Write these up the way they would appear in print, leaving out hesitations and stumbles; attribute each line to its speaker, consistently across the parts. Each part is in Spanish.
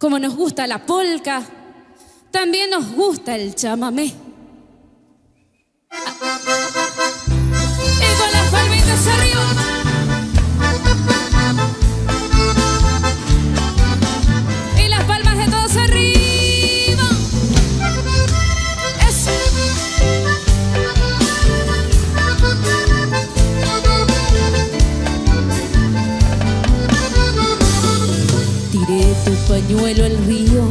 Speaker 1: como nos gusta la polca, también nos gusta el chamamé. Y con las palmitas arriba. Y las palmas de todos arriba. Eso. Tiré tu pañuelo al río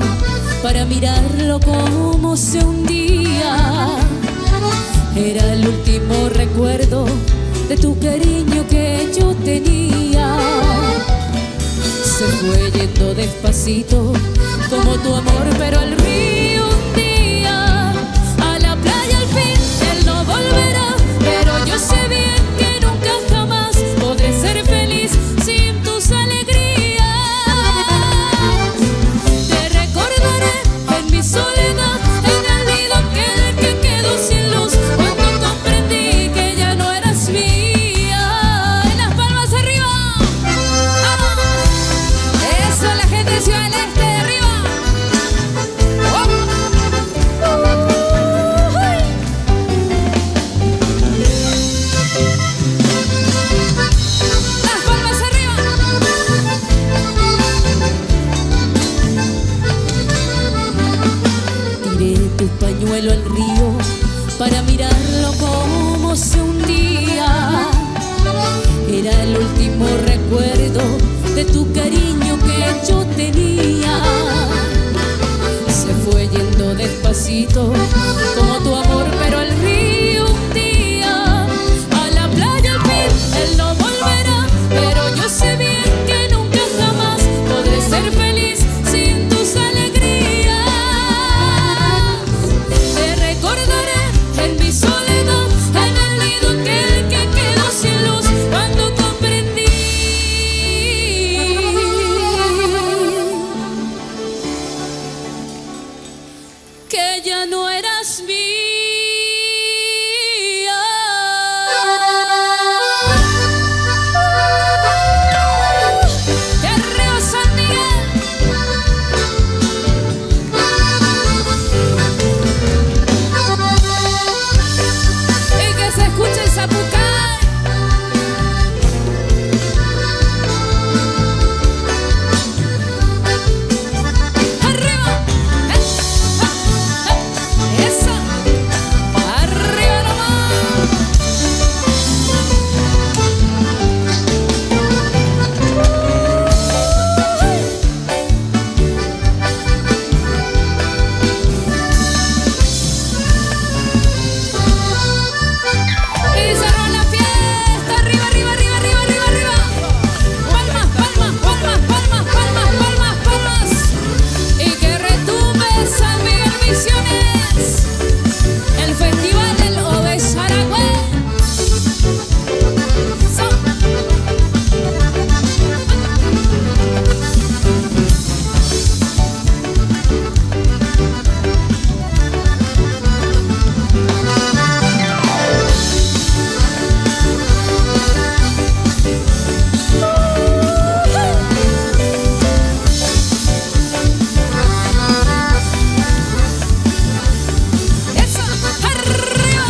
Speaker 1: para mirarlo como se hundía. Era el último recuerdo de tu cariño que yo tenía. Se fue yendo despacito como tu amor, pero al río un día, a la playa al fin, él no volverá. Pero yo sé bien que nunca jamás podré ser feliz sin tus alegrías. Te recordaré en mi soledad, en el nido aquel que quedó sin luz, cuando comprendí que ya no eras mía. En las palmas arriba. ¡Vamos! Eso, la gente de Ciudad del Este, arriba. ¡Oh! Las palmas arriba. Tiré tu pañuelo al río para mirarlo como se hundía. Era el último recuerdo de tu cariño que yo tenía. Se fue yendo despacito como tu amor, pero al río un día, a la playa al fin, él no volverá. Pero yo sé bien que nunca jamás podré ser feliz sin tus alegrías. Te recordaré en mi soledad, en el nido aquel que quedó sin luz, cuando comprendí que ya no eras mía. ¡De arriba San Miguel! Y que se escuche el zapucay. ¡Arriba! ¡Eso! ¡Arriba nomás! Y cerró la fiesta. ¡Arriba, arriba, arriba, arriba, arriba, arriba! Palmas, palmas, palmas, palmas, palmas, palmas, palmas. Y que retumbe San Miguel Misiones, el festival del Oves Aragüey. Eso, arriba.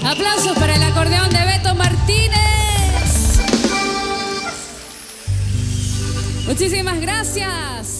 Speaker 1: Aplausos para el acordeón de Beto Martínez. Muchísimas gracias.